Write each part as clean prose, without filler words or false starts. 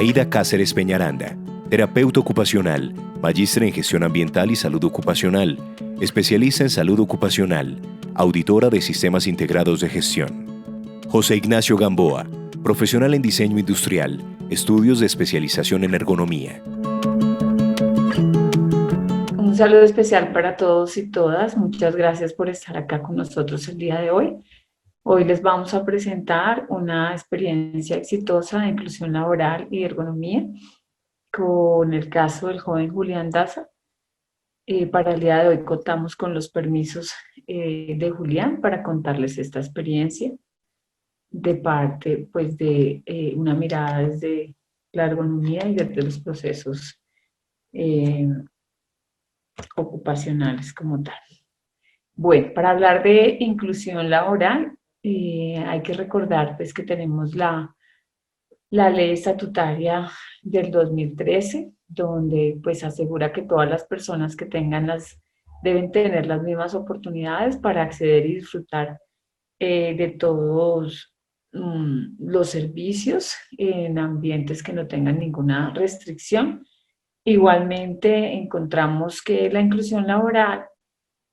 Aida Cáceres Peñaranda, terapeuta ocupacional, magíster en gestión ambiental y salud ocupacional, especialista en salud ocupacional, auditora de sistemas integrados de gestión. José Ignacio Gamboa, profesional en diseño industrial, estudios de especialización en ergonomía. Un saludo especial para todos y todas. Muchas gracias por estar acá con nosotros el día de hoy. Hoy les vamos a presentar una experiencia exitosa de inclusión laboral y ergonomía con el caso del joven Julián Daza. Para el día de hoy contamos con los permisos de Julián para contarles esta experiencia de parte pues, de una mirada desde la ergonomía y desde los procesos ocupacionales como tal. Bueno, para hablar de inclusión laboral, hay que recordar pues, que tenemos la ley estatutaria del 2013, donde pues asegura que todas las personas que deben tener las mismas oportunidades para acceder y disfrutar de todos los servicios en ambientes que no tengan ninguna restricción. Igualmente encontramos que la inclusión laboral,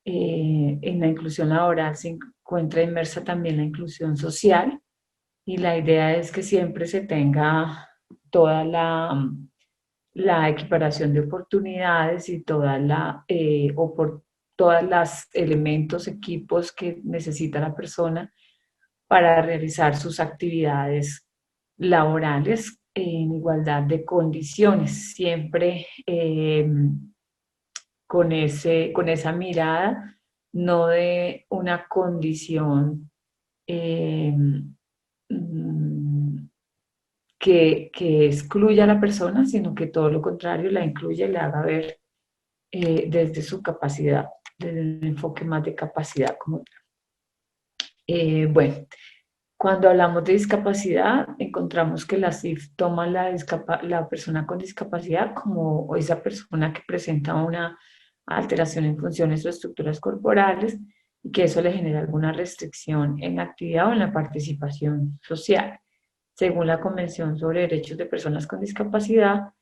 en la inclusión laboral se encuentra inmersa también la inclusión social, y la idea es que siempre se tenga toda la equiparación de oportunidades y todas las elementos, equipos que necesita la persona para realizar sus actividades laborales en igualdad de condiciones, siempre con esa mirada, no de una condición que excluya a la persona, sino que todo lo contrario, la incluye y la haga ver desde su capacidad, desde un enfoque más de capacidad como tal. Bueno, cuando hablamos de discapacidad, encontramos que la CIF toma la persona con discapacidad como esa persona que presenta una alteración en funciones o estructuras corporales y que eso le genera alguna restricción en la actividad o en la participación social. Según la Convención sobre Derechos de Personas con Discapacidad,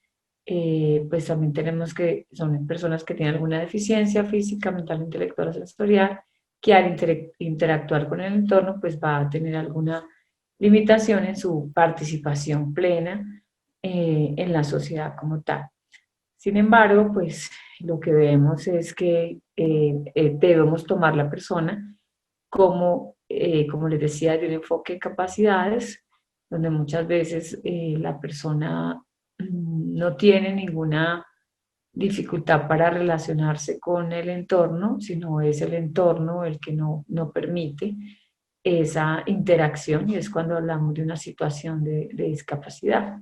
pues también tenemos que son personas que tienen alguna deficiencia física, mental, intelectual o sensorial, que al interactuar con el entorno, pues va a tener alguna limitación en su participación plena en la sociedad como tal. Sin embargo, pues lo que vemos es que debemos tomar la persona como les decía, de un enfoque de capacidades, donde muchas veces la persona no tiene ninguna dificultad para relacionarse con el entorno, sino es el entorno el que no permite esa interacción, y es cuando hablamos de una situación de discapacidad.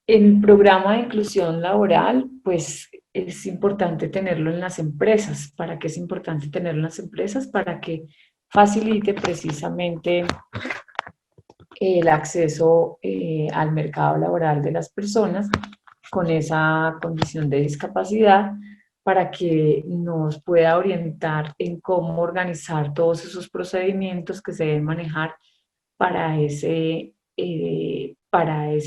El programa de inclusión laboral, pues es importante tenerlo en las empresas. ¿Para qué es importante tenerlo en las empresas? Para que facilite precisamente el acceso al mercado laboral de las personas con esa condición de discapacidad, para que nos pueda orientar en cómo organizar todos esos procedimientos que se deben manejar para ese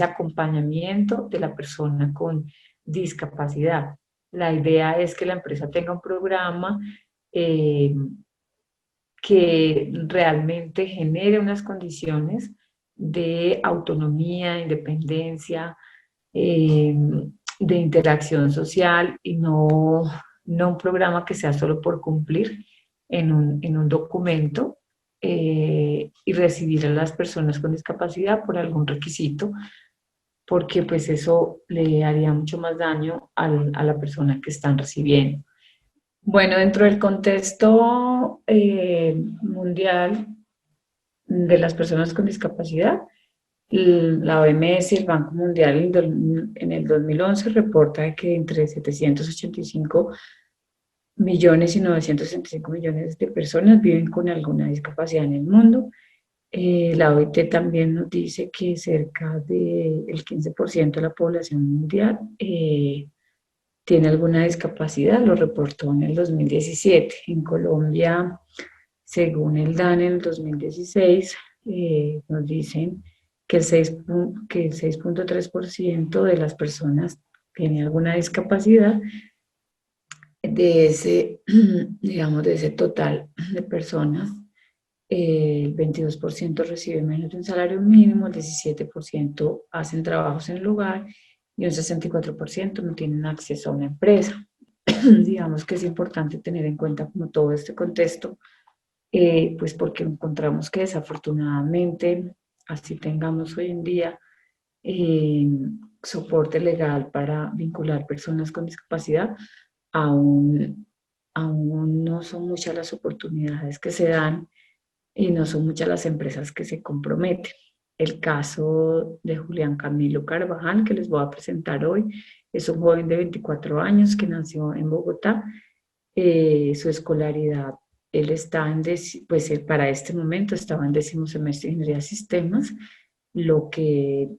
acompañamiento de la persona con discapacidad. La idea es que la empresa tenga un programa que realmente genere unas condiciones de autonomía, independencia, de interacción social, y no un programa que sea solo por cumplir en un documento y recibir a las personas con discapacidad por algún requisito, porque pues eso le haría mucho más daño a la persona que están recibiendo. Bueno, dentro del contexto mundial de las personas con discapacidad, la OMS y el Banco Mundial en el 2011 reporta que entre 785 millones y 965 millones de personas viven con alguna discapacidad en el mundo. La OIT también nos dice que cerca del 15% de la población mundial tiene alguna discapacidad, lo reportó en el 2017. En Colombia, según el DANE, en el 2016, nos dicen que el 6,3% de las personas tiene alguna discapacidad. De ese, digamos, de ese total de personas, el 22% recibe menos de un salario mínimo, el 17% hacen trabajos en el hogar y un 64% no tienen acceso a una empresa. Digamos que es importante tener en cuenta como todo este contexto, pues porque encontramos que desafortunadamente, así tengamos hoy en día eh, soporte legal para vincular personas con discapacidad, aún no son muchas las oportunidades que se dan y no son muchas las empresas que se comprometen. El caso de Julián Camilo Carvajal, que les voy a presentar hoy, es un joven de 24 años que nació en Bogotá. Su escolaridad, él está pues él para este momento estaba en 10º semestre de Ingeniería de Sistemas. Lo que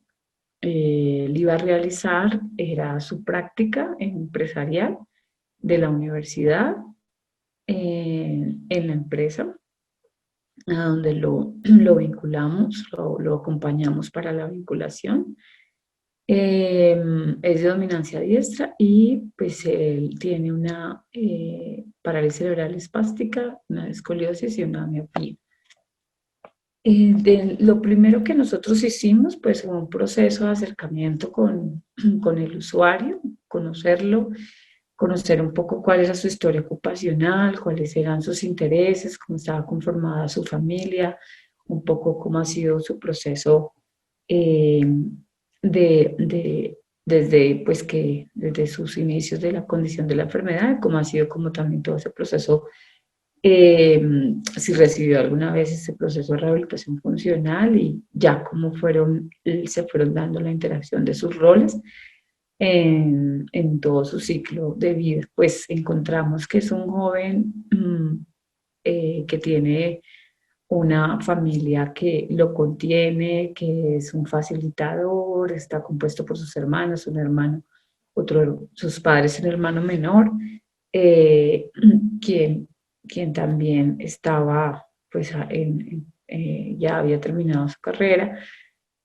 él iba a realizar era su práctica empresarial de la universidad en la empresa, a donde lo vinculamos, lo acompañamos para la vinculación. Es de dominancia diestra y pues él tiene una parálisis cerebral espástica, una escoliosis y una miopía. Lo primero que nosotros hicimos pues fue un proceso de acercamiento con el usuario, conocerlo, conocer un poco cuál era su historia ocupacional, cuáles eran sus intereses, cómo estaba conformada su familia, un poco cómo ha sido su proceso eh, desde, pues que, desde sus inicios de la condición de la enfermedad, cómo ha sido como también todo ese proceso, si recibió alguna vez ese proceso de rehabilitación funcional y ya cómo se fueron dando la interacción de sus roles en todo su ciclo de vida. Pues encontramos que es un joven que tiene una familia que lo contiene, que es un facilitador, está compuesto por sus hermanos, un hermano, sus padres, un hermano menor, eh, quien, quien también estaba, pues, ya había terminado su carrera.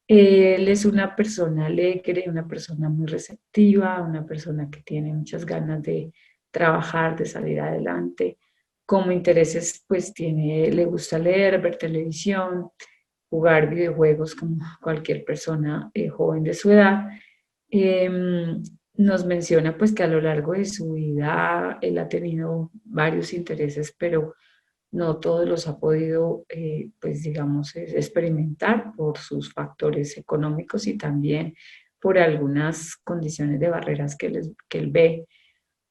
Él es una persona alegre, una persona muy receptiva, una persona que tiene muchas ganas de trabajar, de salir adelante. Como intereses, pues le gusta leer, ver televisión, jugar videojuegos como cualquier persona joven de su edad. Nos menciona pues que a lo largo de su vida él ha tenido varios intereses, pero no todos los ha podido, pues digamos, experimentar por sus factores económicos y también por algunas condiciones de barreras que él ve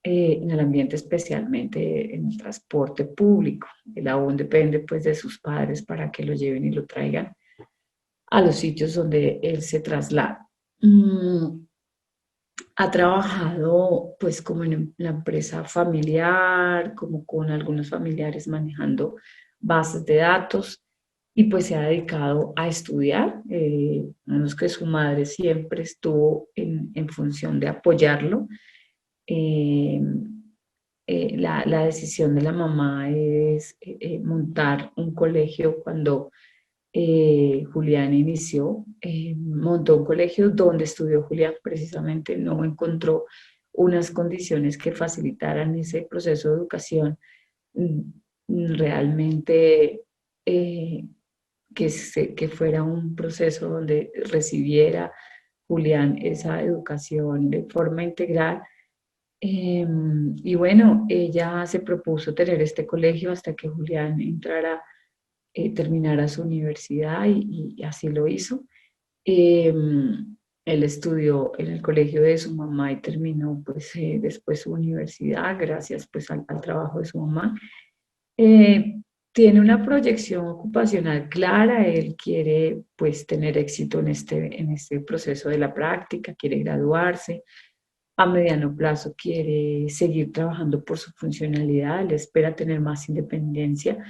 en el ambiente, especialmente en el transporte público. Él aún depende pues de sus padres para que lo lleven y lo traigan a los sitios donde él se traslada. Ha trabajado pues como en la empresa familiar, como con algunos familiares manejando bases de datos y pues se ha dedicado a estudiar. Menos que su madre siempre estuvo en función de apoyarlo. Eh, la decisión de la mamá es montar un colegio cuando Julián inició, montó un colegio donde estudió Julián, precisamente no encontró unas condiciones que facilitaran ese proceso de educación mm, realmente que fuera un proceso donde recibiera Julián esa educación de forma integral. Y bueno, ella se propuso tener este colegio hasta que Julián terminara su universidad y así lo hizo. Él estudió en el colegio de su mamá y terminó pues después su universidad gracias pues al trabajo de su mamá. Eh, Tiene una proyección ocupacional clara, él quiere pues tener éxito en este proceso de la práctica, quiere graduarse, a mediano plazo quiere seguir trabajando por su funcionalidad, él espera tener más independencia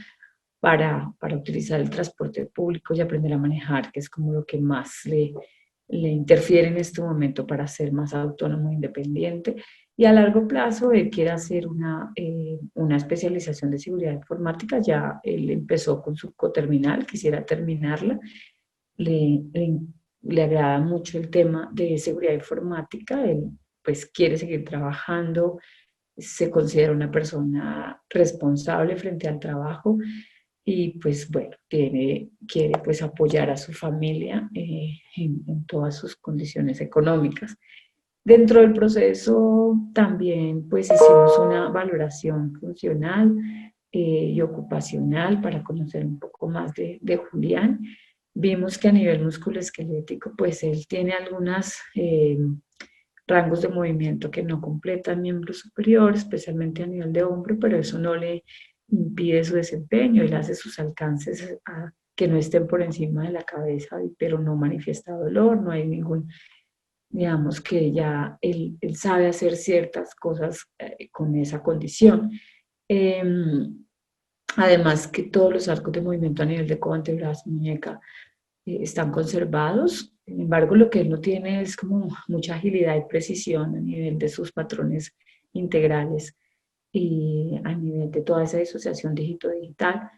para utilizar el transporte público y aprender a manejar, que es como lo que más le interfiere en este momento para ser más autónomo e independiente. Y a largo plazo él quiere hacer una especialización de seguridad informática, ya él empezó con su coterminal, quisiera terminarla. Le le agrada mucho el tema de seguridad informática, él pues quiere seguir trabajando, se considera una persona responsable frente al trabajo y pues bueno, quiere pues apoyar a su familia en todas sus condiciones económicas. Dentro del proceso también pues hicimos una valoración funcional y ocupacional para conocer un poco más de Julián. Vimos que a nivel musculoesquelético pues él tiene algunas rangos de movimiento que no completan miembro superior, especialmente a nivel de hombro, pero eso no le impide su desempeño, él hace sus alcances que no estén por encima de la cabeza, pero no manifiesta dolor, no hay ningún, digamos que ya él sabe hacer ciertas cosas con esa condición. Eh, Además que todos los arcos de movimiento a nivel de codo, antebrazo, muñeca, están conservados. Sin embargo, lo que él no tiene es como mucha agilidad y precisión a nivel de sus patrones integrales y a nivel de toda esa disociación dígito-digital.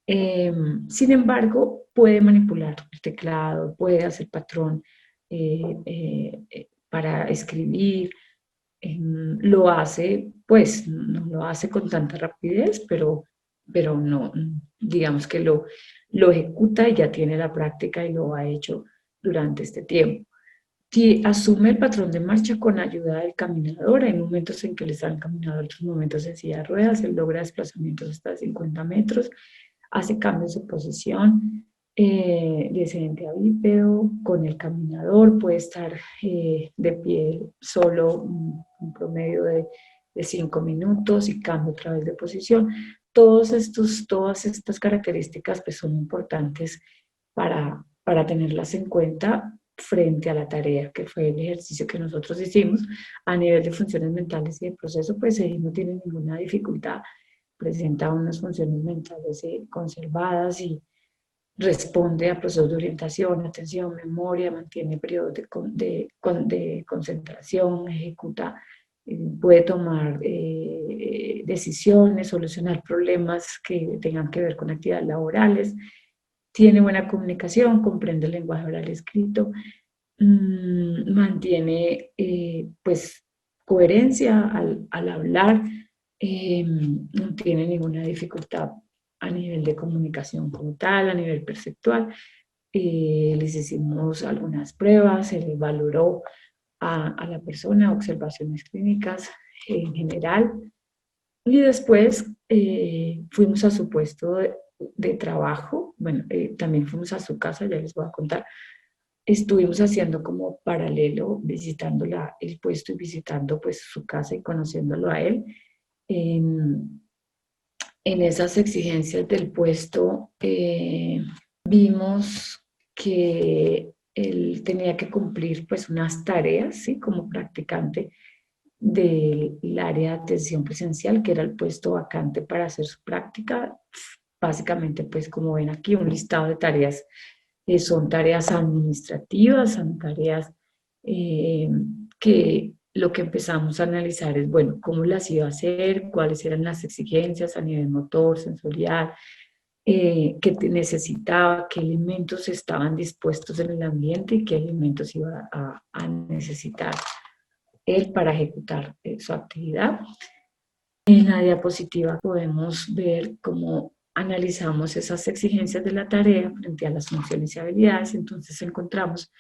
Sin embargo, puede manipular el teclado, puede hacer patrón para escribir. Lo hace, pues no lo hace con tanta rapidez, pero no, digamos que lo ejecuta y ya tiene la práctica y lo ha hecho durante este tiempo. Si asume el patrón de marcha con ayuda del caminador, hay momentos en que les han caminado, otros momentos en silla de ruedas, él logra desplazamientos hasta de 50 metros, hace cambios de posición, descendente a bípedo, con el caminador, puede estar de pie solo un promedio de 5 minutos y cambia otra vez de posición. Todas estas características pues, son importantes para tenerlas en cuenta frente a la tarea que fue el ejercicio que nosotros hicimos a nivel de funciones mentales y de proceso, pues no tiene ninguna dificultad, presenta unas funciones mentales conservadas y responde a procesos de orientación, atención, memoria, mantiene periodos de concentración, ejecuta, puede tomar decisiones, solucionar problemas que tengan que ver con actividades laborales, tiene buena comunicación, comprende el lenguaje oral escrito, mantiene pues coherencia al hablar, no tiene ninguna dificultad a nivel de comunicación como tal, a nivel perceptual. Les hicimos algunas pruebas, se les valoró a la persona, observaciones clínicas en general, y después fuimos a su puesto de trabajo, bueno, también fuimos a su casa, ya les voy a contar. Estuvimos haciendo como paralelo, visitando el puesto y visitando pues su casa y conociéndolo a él. En, en esas exigencias del puesto vimos que él tenía que cumplir pues unas tareas, ¿sí? Como practicante del área de atención presencial, que era el puesto vacante para hacer su práctica. Básicamente, pues como ven aquí, un listado de tareas, son tareas administrativas, son tareas eh, que lo que empezamos a analizar es, bueno, cómo las iba a hacer, cuáles eran las exigencias a nivel motor, sensorial, qué necesitaba, qué elementos estaban dispuestos en el ambiente y qué elementos iba a necesitar él para ejecutar su actividad. En la diapositiva podemos ver cómo analizamos esas exigencias de la tarea frente a las funciones y habilidades. Entonces encontramos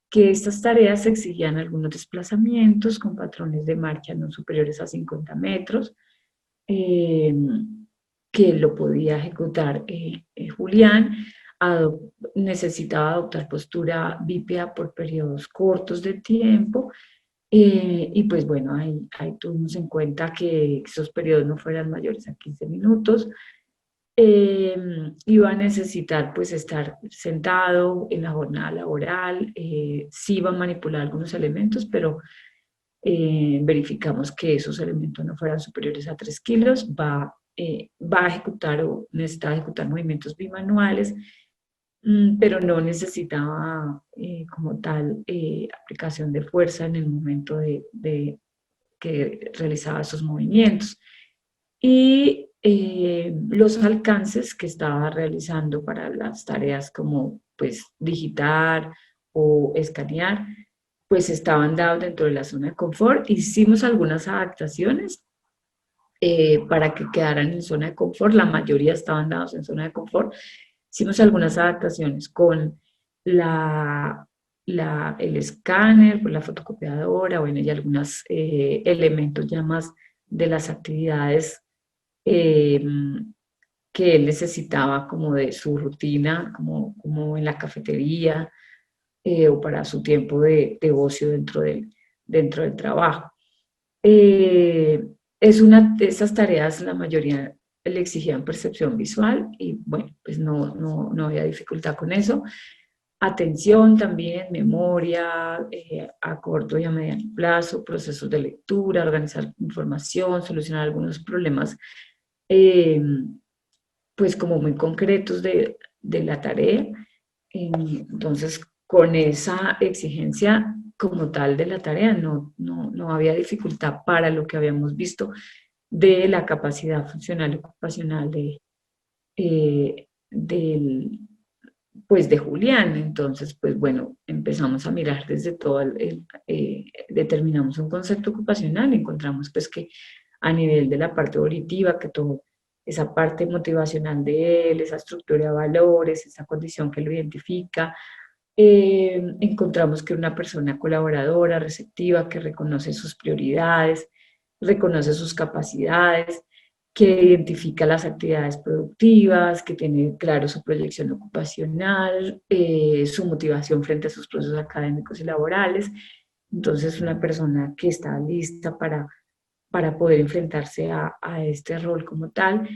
que estas tareas exigían algunos desplazamientos con patrones de marcha no superiores a 50 metros, que lo podía ejecutar Julián. Necesitaba adoptar postura bípeda por periodos cortos de tiempo. Y pues bueno, ahí tuvimos en cuenta que esos periodos no fueran mayores a 15 minutos. Iba a necesitar pues estar sentado en la jornada laboral, sí iba a manipular algunos elementos, pero verificamos que esos elementos no fueran superiores a 3 kilos, va a ejecutar o necesita ejecutar movimientos bimanuales, pero no necesitaba como tal aplicación de fuerza en el momento de que realizaba esos movimientos. Y los alcances que estaba realizando para las tareas como pues digitar o escanear, pues estaban dados dentro de la zona de confort. Hicimos algunas adaptaciones para que quedaran en zona de confort, la mayoría estaban dados en zona de confort. Hicimos algunas adaptaciones con el escáner, con la fotocopiadora, bueno, y algunos elementos ya más de las actividades eh, que él necesitaba como de su rutina, como en la cafetería o para su tiempo de ocio dentro del trabajo. Eh, esas tareas la mayoría le exigían percepción visual y bueno, pues no había dificultad con eso. Atención también, memoria, a corto y a mediano plazo, procesos de lectura, organizar información, solucionar algunos problemas, eh, pues como muy concretos de la tarea. Entonces, con esa exigencia como tal de la tarea, no había dificultad para lo que habíamos visto de la capacidad funcional y ocupacional del, pues de Julián. Entonces, pues bueno, empezamos a mirar desde todo determinamos un concepto ocupacional, encontramos pues que a nivel de la parte auditiva, que todo esa parte motivacional de él, esa estructura de valores, esa condición que lo identifica, encontramos que una persona colaboradora, receptiva, que reconoce sus prioridades, reconoce sus capacidades, que identifica las actividades productivas, que tiene claro su proyección ocupacional, su motivación frente a sus procesos académicos y laborales. Entonces, una persona que está lista para poder enfrentarse a este rol como tal.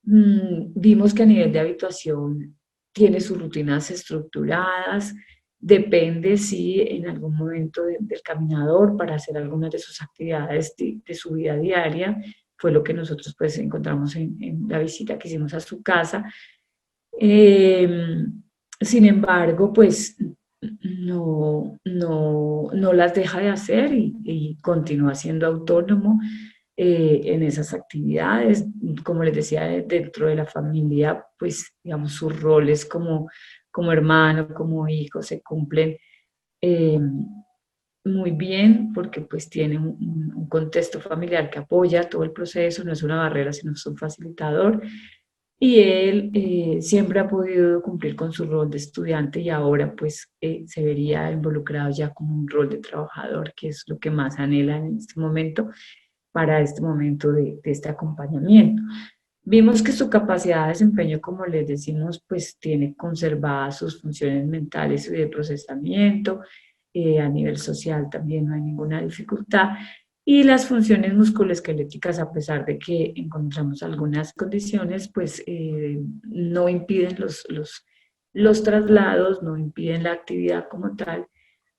Vimos que a nivel de habituación tiene sus rutinas estructuradas, depende si en algún momento del caminador para hacer algunas de sus actividades de su vida diaria, fue lo que nosotros pues encontramos en la visita que hicimos a su casa. Eh, Sin embargo, pues no las deja de hacer y continúa siendo autónomo en esas actividades. Como les decía, dentro de la familia, pues digamos, sus roles como hermano, como hijo, se cumplen eh, muy bien porque pues tiene un contexto familiar que apoya todo el proceso, no es una barrera, sino es un facilitador. Y él siempre ha podido cumplir con su rol de estudiante y ahora pues se vería involucrado ya como un rol de trabajador, que es lo que más anhela en este momento, para este momento de este acompañamiento. Vimos que su capacidad de desempeño, como les decimos, pues tiene conservadas sus funciones mentales y de procesamiento. A nivel social también no hay ninguna dificultad. Y las funciones musculoesqueléticas, a pesar de que encontramos algunas condiciones, pues no impiden los traslados, no impiden la actividad como tal,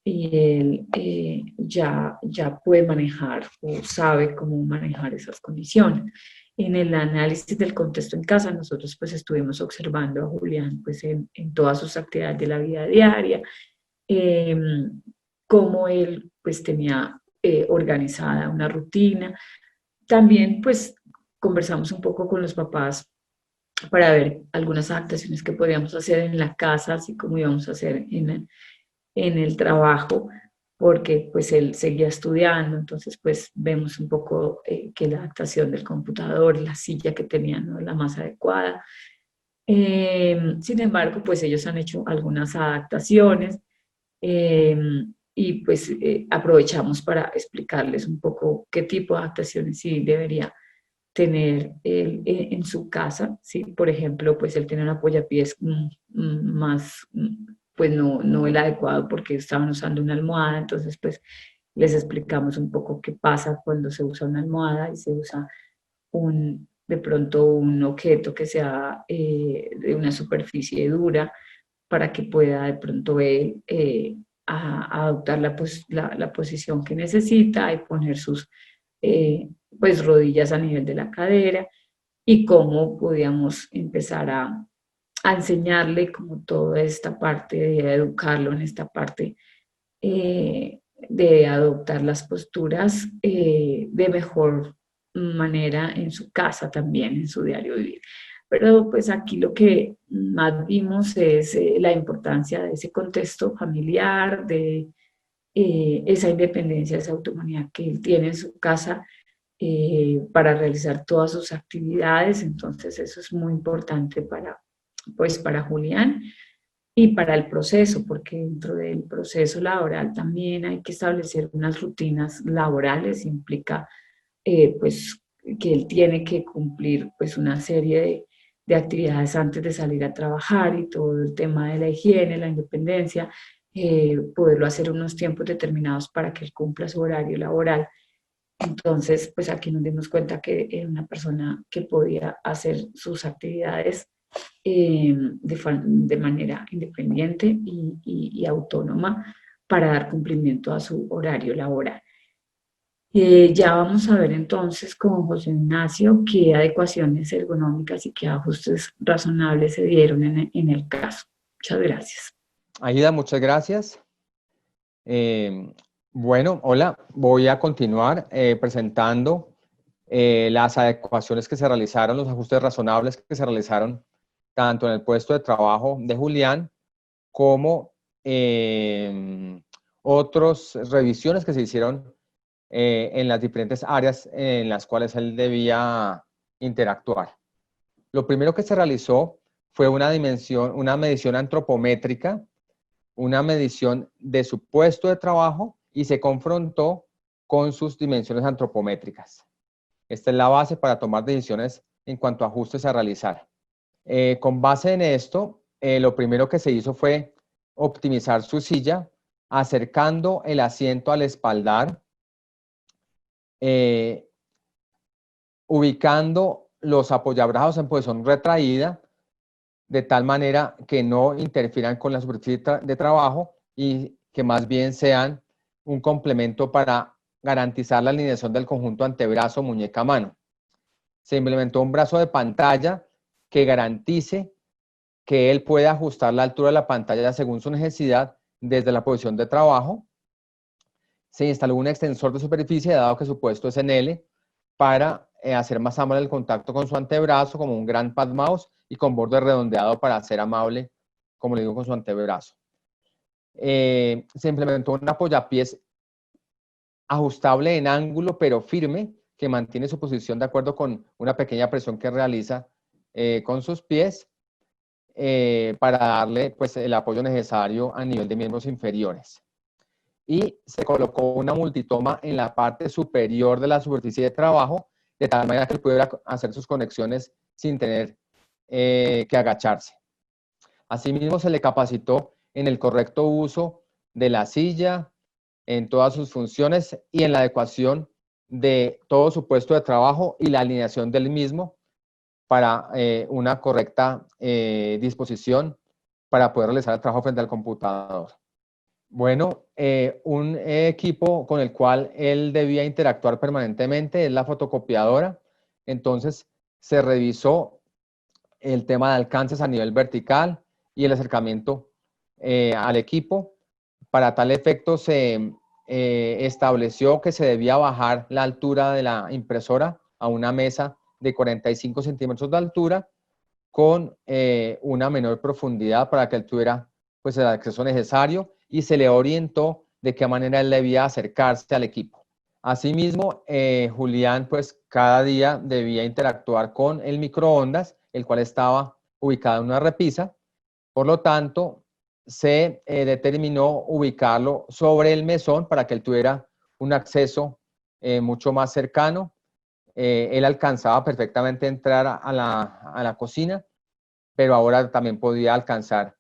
y él ya puede manejar o sabe cómo manejar esas condiciones. En el análisis del contexto en casa, nosotros pues estuvimos observando a Julián pues en todas sus actividades de la vida diaria, eh, cómo él pues tenía organizada una rutina. También pues conversamos un poco con los papás para ver algunas adaptaciones que podíamos hacer en la casa, así como íbamos a hacer en el trabajo, porque pues él seguía estudiando, entonces pues vemos un poco que la adaptación del computador, la silla que tenía no es la más adecuada. Sin embargo, pues ellos han hecho algunas adaptaciones eh, y pues aprovechamos para explicarles un poco qué tipo de adaptaciones sí debería tener él en su casa, ¿sí? Por ejemplo, pues él tiene un apoyapiés más, pues no el adecuado porque estaban usando una almohada, entonces pues les explicamos un poco qué pasa cuando se usa una almohada y se usa de pronto un objeto que sea de una superficie dura para que pueda de pronto él a adoptar la posición que necesita y poner sus pues rodillas a nivel de la cadera y cómo podíamos empezar a enseñarle como toda esta parte de educarlo en esta parte de adoptar las posturas de mejor manera en su casa también, en su diario vivir. Pero pues aquí lo que más vimos es la importancia de ese contexto familiar, de esa independencia, esa autonomía que él tiene en su casa para realizar todas sus actividades. Entonces eso es muy importante pues, para Julián y para el proceso, porque dentro del proceso laboral también hay que establecer unas rutinas laborales, implica pues que él tiene que cumplir pues una serie de actividades antes de salir a trabajar y todo el tema de la higiene, la independencia, poderlo hacer unos tiempos determinados para que él cumpla su horario laboral. Entonces, pues aquí nos dimos cuenta que era una persona que podía hacer sus actividades de manera independiente y autónoma para dar cumplimiento a su horario laboral. Ya vamos a ver entonces con José Ignacio qué adecuaciones ergonómicas y qué ajustes razonables se dieron en el caso. Muchas gracias. Aida, muchas gracias. Bueno, hola, voy a continuar presentando las adecuaciones que se realizaron, los ajustes razonables que se realizaron tanto en el puesto de trabajo de Julián como otras revisiones que se hicieron en las diferentes áreas en las cuales él debía interactuar. Lo primero que se realizó fue una medición antropométrica, una medición de su puesto de trabajo y se confrontó con sus dimensiones antropométricas. Esta es la base para tomar decisiones en cuanto a ajustes a realizar. Con base en esto, lo primero que se hizo fue optimizar su silla, acercando el asiento al espaldar, ubicando los apoyabrazos en posición retraída, de tal manera que no interfieran con la superficie de trabajo y que más bien sean un complemento para garantizar la alineación del conjunto antebrazo, muñeca, mano. Se implementó un brazo de pantalla que garantice que él pueda ajustar la altura de la pantalla según su necesidad desde la posición de trabajo. Se instaló un extensor de superficie, dado que su puesto es en L, para hacer más amable el contacto con su antebrazo, como un gran pad mouse, y con borde redondeado para hacer amable, como le digo, con su antebrazo. Se implementó un apoyapiés ajustable en ángulo, pero firme, que mantiene su posición de acuerdo con una pequeña presión que realiza con sus pies, para darle pues, el apoyo necesario a nivel de miembros inferiores. Y se colocó una multitoma en la parte superior de la superficie de trabajo, de tal manera que él pudiera hacer sus conexiones sin tener que agacharse. Asimismo, se le capacitó en el correcto uso de la silla, en todas sus funciones y en la adecuación de todo su puesto de trabajo y la alineación del mismo para una correcta disposición para poder realizar el trabajo frente al computador. Bueno, un equipo con el cual él debía interactuar permanentemente es la fotocopiadora. Entonces, se revisó el tema de alcances a nivel vertical y el acercamiento al equipo. Para tal efecto, se estableció que se debía bajar la altura de la impresora a una mesa de 45 centímetros de altura con una menor profundidad para que él tuviera pues, el acceso necesario, y se le orientó de qué manera él debía acercarse al equipo. Asimismo, Julián pues cada día debía interactuar con el microondas, el cual estaba ubicado en una repisa. Por lo tanto, se determinó ubicarlo sobre el mesón para que él tuviera un acceso mucho más cercano. Él alcanzaba perfectamente entrar a la cocina, pero ahora también podía alcanzar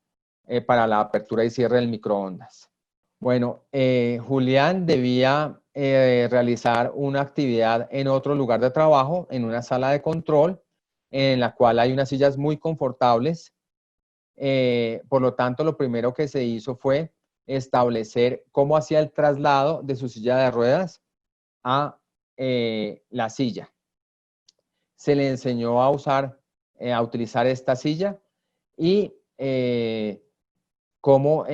para la apertura y cierre del microondas. Bueno, Julián debía realizar una actividad en otro lugar de trabajo, en una sala de control, en la cual hay unas sillas muy confortables. Por lo tanto, lo primero que se hizo fue establecer cómo hacía el traslado de su silla de ruedas a la silla. Se le enseñó a utilizar esta silla y cómo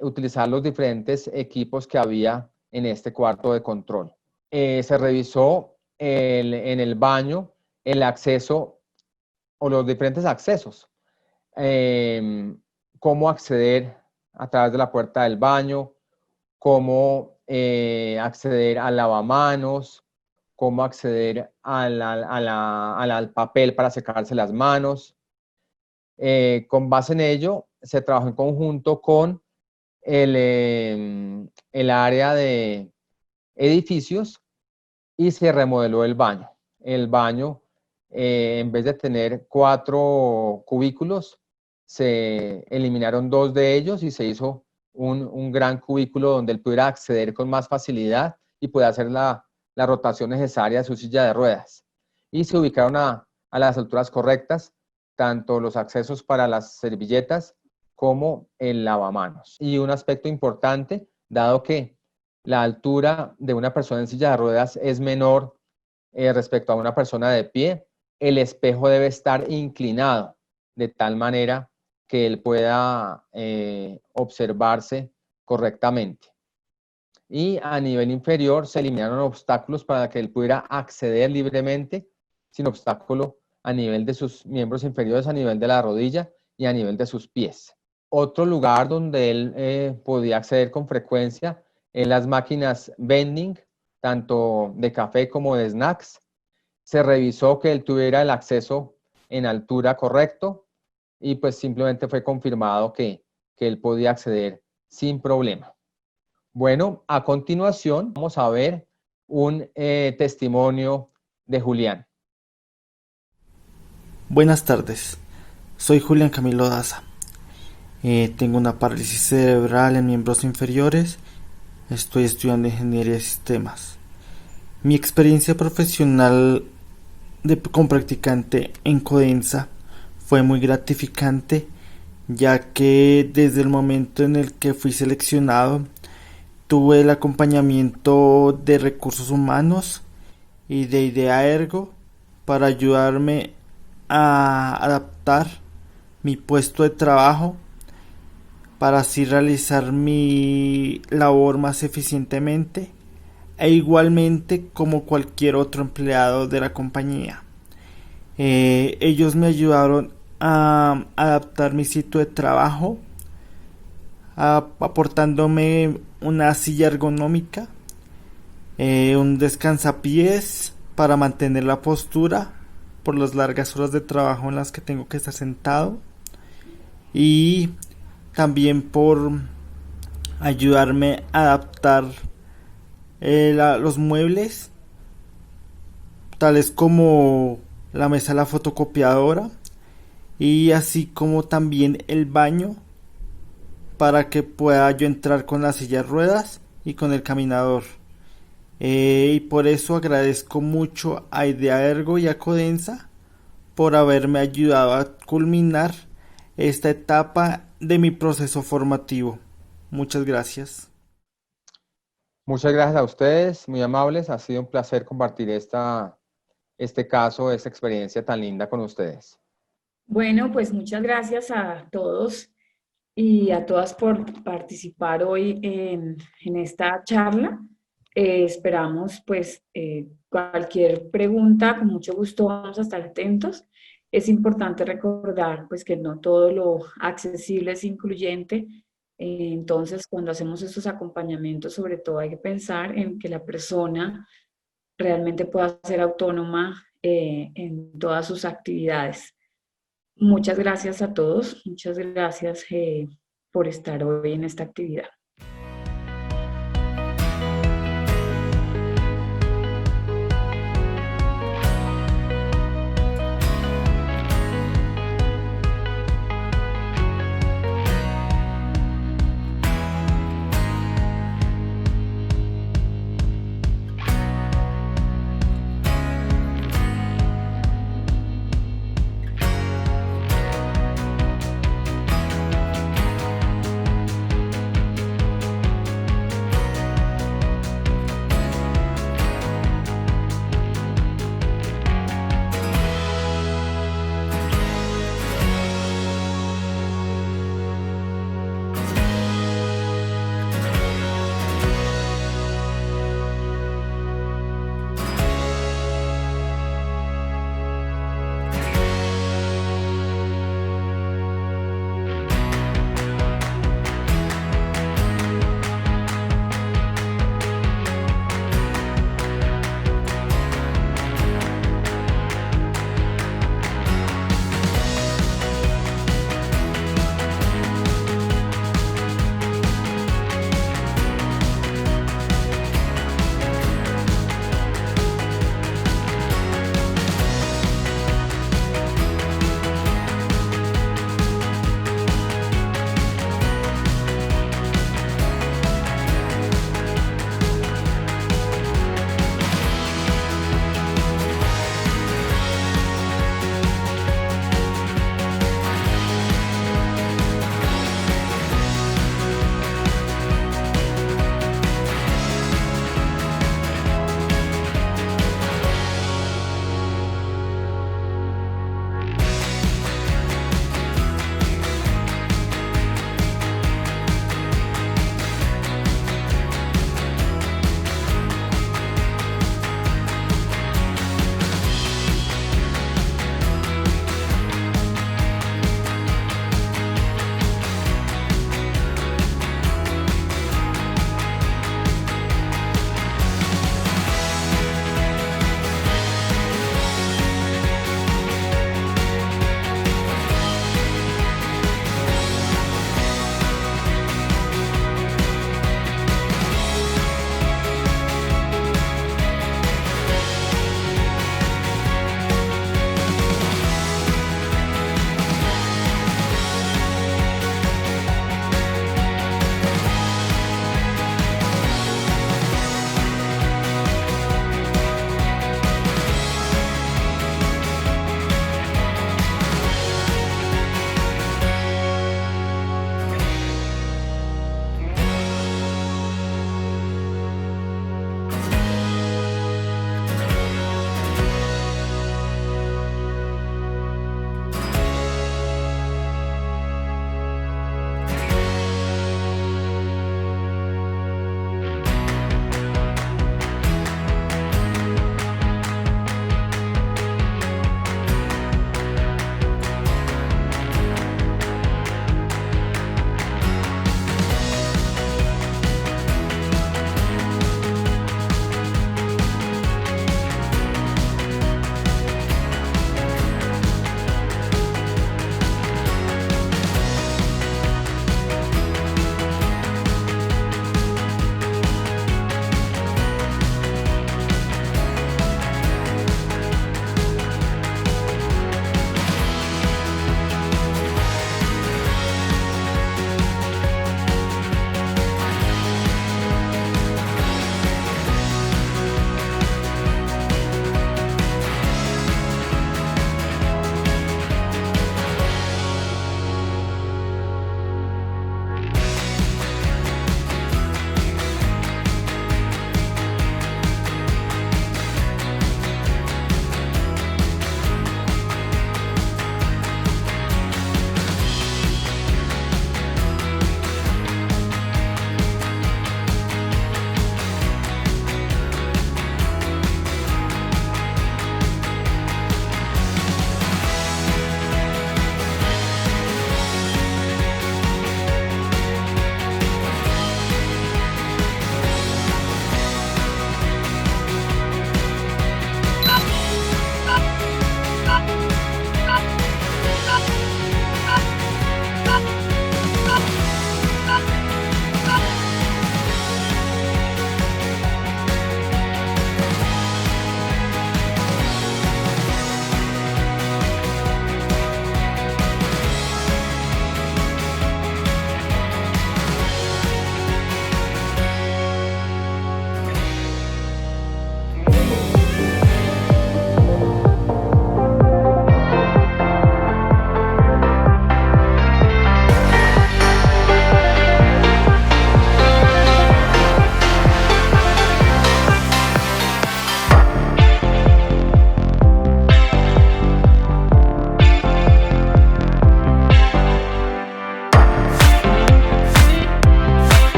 utilizar los diferentes equipos que había en este cuarto de control. Se revisó en el baño el acceso o los diferentes accesos. Cómo acceder a través de la puerta del baño, cómo acceder al lavamanos, cómo acceder al papel para secarse las manos. Con base en ello, se trabajó en conjunto con el área de edificios y se remodeló el baño. El baño, en vez de tener 4 cubículos, se eliminaron 2 de ellos y se hizo un gran cubículo donde él pudiera acceder con más facilidad y pueda hacer la rotación necesaria de su silla de ruedas. Y se ubicaron a las alturas correctas, tanto los accesos para las servilletas como el lavamanos. Y un aspecto importante, dado que la altura de una persona en silla de ruedas es menor respecto a una persona de pie, el espejo debe estar inclinado de tal manera que él pueda observarse correctamente. Y a nivel inferior se eliminaron obstáculos para que él pudiera acceder libremente, sin obstáculo a nivel de sus miembros inferiores, a nivel de la rodilla y a nivel de sus pies. Otro lugar donde él podía acceder con frecuencia en las máquinas vending, tanto de café como de snacks. Se revisó que él tuviera el acceso en altura correcto y pues simplemente fue confirmado que él podía acceder sin problema. Bueno, a continuación vamos a ver un testimonio de Julián. Buenas tardes, soy Julián Camilo Daza. Tengo una parálisis cerebral en miembros inferiores. Estoy estudiando ingeniería de sistemas. Mi experiencia profesional como practicante en Codensa fue muy gratificante, ya que desde el momento en el que fui seleccionado tuve el acompañamiento de recursos humanos y de Idea Ergo para ayudarme a adaptar mi puesto de trabajo para así realizar mi labor más eficientemente e igualmente como cualquier otro empleado de la compañía. Ellos me ayudaron a adaptar mi sitio de trabajo, aportándome una silla ergonómica, un descansapiés para mantener la postura por las largas horas de trabajo en las que tengo que estar sentado, y también por ayudarme a adaptar los muebles, tales como la mesa de la fotocopiadora, y así como también el baño, para que pueda yo entrar con la silla de ruedas y con el caminador. Y por eso agradezco mucho a Idea Ergo y a Codensa por haberme ayudado a culminar esta etapa de mi proceso formativo. Muchas gracias. Muchas gracias a ustedes, muy amables. Ha sido un placer compartir este caso, esta experiencia tan linda con ustedes. Bueno, pues muchas gracias a todos y a todas por participar hoy en esta charla. Esperamos pues cualquier pregunta, con mucho gusto vamos a estar atentos. Es importante recordar pues que no todo lo accesible es incluyente. Entonces, cuando hacemos estos acompañamientos, sobre todo hay que pensar en que la persona realmente pueda ser autónoma en todas sus actividades. Muchas gracias a todos, muchas gracias por estar hoy en esta actividad.